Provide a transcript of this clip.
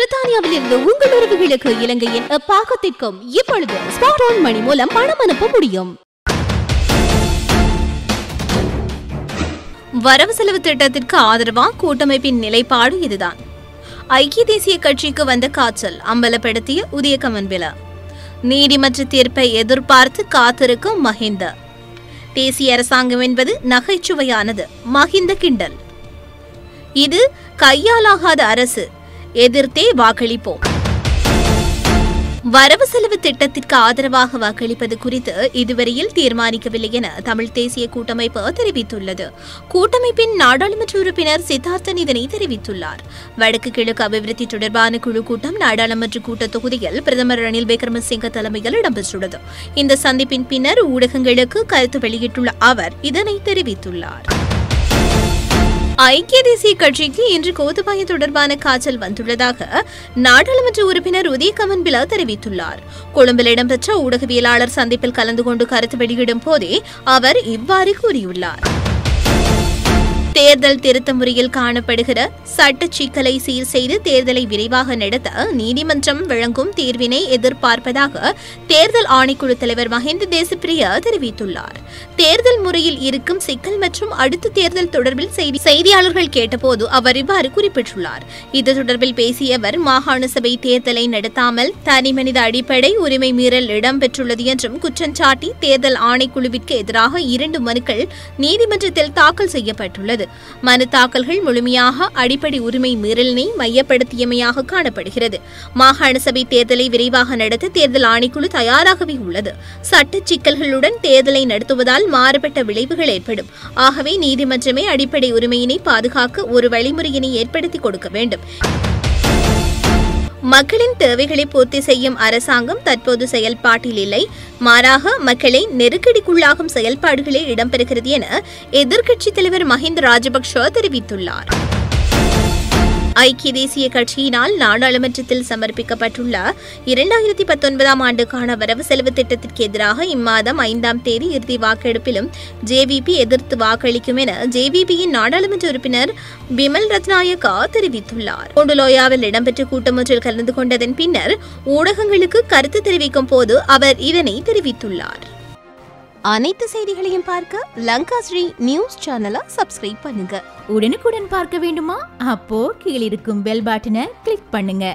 பிரித்தானியாவில் இருந்து உங்கள் உறவுகளுக்கு இலங்கையின் பாகத்திற்கும் இப்பொழுது ஸ்மார்ட் போன் மணி மூலம் பணம் அனுப்ப முடியும். வரவு செலவு திட்டத்திற்கு ஆதரவா கூட்டமைப்பின் நிலைப்பாடு இதுதான். ஐக்கிய தேசிய கட்சிக்கு வந்த காய்ச்சல் அம்பலப்படுத்திய உதய கமன்பில. நீதிமன்ற தீர்ப்பை எதிர்பார்த்து காத்திருக்கும் மஹிந்த. தேசிய அரசாங்கம் என்பது நகைச்சுவையானது. மஹிந்த கிண்டல். இது கையாலாகாத அரசு. எதிர்த்தே வாக்களிப்போம். வரவு செலவு திட்டத்திற்கு ஆதரவாக வாக்களிப்பது குறித்து இதுவரையில் தீர்மானிக்கவில்லை என தமிழ் தேசிய கூட்டமைப்பு தெரிவித்துள்ளது. கூட்டமைப்பின் நாடாளுமன்ற உறுப்பினர் சித்தார்த்தன் இதனை தெரிவித்துள்ளார். வடக்கு கிழக்கு அபிவிருத்தி தொடர்பான குழு கூட்டம் நாடாளுமன்ற கூட்டத் தொகுதியில் பிரதமர் ரணில் விக்ரமசிங்க தலைமையில் இடம்பெற்றுள்ளது. இந்த சந்திப்பின் பின்னர் ஊடகங்களுக்கு கருத்து வெளியிட்டுள்ள அவர் இதனை தெரிவித்துள்ளார். ஐக்கிய தேசிய கட்சிக்கு இன்று கோத்தபாய தொடர்பான காய்ச்சல் வந்துள்ளதாக நாடாளுமன்ற உறுப்பினர் உதய கமன்பில தெரிவித்துள்ளார். கொழும்பில் இடம்பெற்ற ஊடகவியலாளர் சந்திப்பில் கலந்து கொண்டு கருத்து வெளியிடும் போதே அவர் இவ்வாறு கூறியுள்ளார். தேர்தல் திருத்த முறையில் காணப்படுகிற சட்ட சிக்கலை சீர் செய்து தேர்தலை விரைவாக நடத்த நீதிமன்றம் வழங்கும் தீர்வினை எதிர்பார்ப்பதாக தேர்தல் ஆணைக்குழு தலைவர் மஹிந்த தேசப்பிரிய தெரிவித்துள்ளார். தேர்தல் முறையில் இருக்கும் சிக்கல் மற்றும் அடுத்த தேர்தல் தொடர்பில் செய்தியாளர்கள் கேட்டபோது அவர் இவ்வாறு குறிப்பிட்டுள்ளார். இது தொடர்பில் பேசிய அவர் மாகாண சபை தேர்தலை நடத்தாமல் தனிமனித அடிப்படை உரிமை மீறல் இடம்பெற்றுள்ளது என்றும் குற்றம் சாட்டி தேர்தல் ஆணைக்குழுவிற்கு எதிராக 2 மனுக்கள் நீதிமன்றத்தில் தாக்கல் செய்யப்பட்டுள்ளது. மனு தாக்கல்கள் முழுமையாக அடிப்படை உரிமை மீறலினை மையப்படுத்தியமையாக காணப்படுகிறது. மாகாண சபை தேர்தலை விரைவாக நடத்த தேர்தல் ஆணைக்குழு தயாராகவே உள்ளது. சட்ட சிக்கல்களுடன் தேர்தலை நடத்துவதால் மாறுபட்ட விளைவுகள் ஏற்படும். ஆகவே நீதிமன்றமே அடிப்படை உரிமையினை பாதுகாக்க ஒரு வழிமுறையினை ஏற்படுத்தி கொடுக்க வேண்டும். மக்களின் தேவைகளை பூர்த்தி செய்யும் அரசாங்கம் தற்போது செயல்பாட்டில் இல்லை. மாறாக மக்களை நெருக்கடிக்குள்ளாகும் செயல்பாடுகளே இடம்பெறுகிறது என எதிர்க்கட்சித் தலைவர் மஹிந்த ராஜபக்ஷ தெரிவித்துள்ளார். ஐக்கிய தேசிய கட்சியினால் நாடாளுமன்றத்தில் சமர்ப்பிக்கப்பட்டுள்ள 2019 ஆண்டுக்கான வரவு செலவு திட்டத்திற்கு எதிராக இம்மாதம் 5ஆம் தேதி இறுதி வாக்கெடுப்பிலும் ஜேவிபி எதிர்த்து வாக்களிக்கும் என ஜேவிபியின் நாடாளுமன்ற உறுப்பினர் பிமல் ரத்நாயக்கா தெரிவித்துள்ளார். கொண்டுலோயாவில் இடம்பெற்ற கூட்டம் ஒன்றில் கலந்து கொண்டதன் பின்னர் ஊடகங்களுக்கு கருத்து தெரிவிக்கும் போது அவர் இதனை தெரிவித்துள்ளார். அனைத்து செய்திகளையும் பார்க்க லங்காஸ்ரீ நியூஸ் சேனலை சப்ஸ்கிரைப் பண்ணுங்க. உடனுக்குடன் பார்க்க வேண்டுமா? அப்போ கீழிருக்கும் பெல் பட்டனை கிளிக் பண்ணுங்க.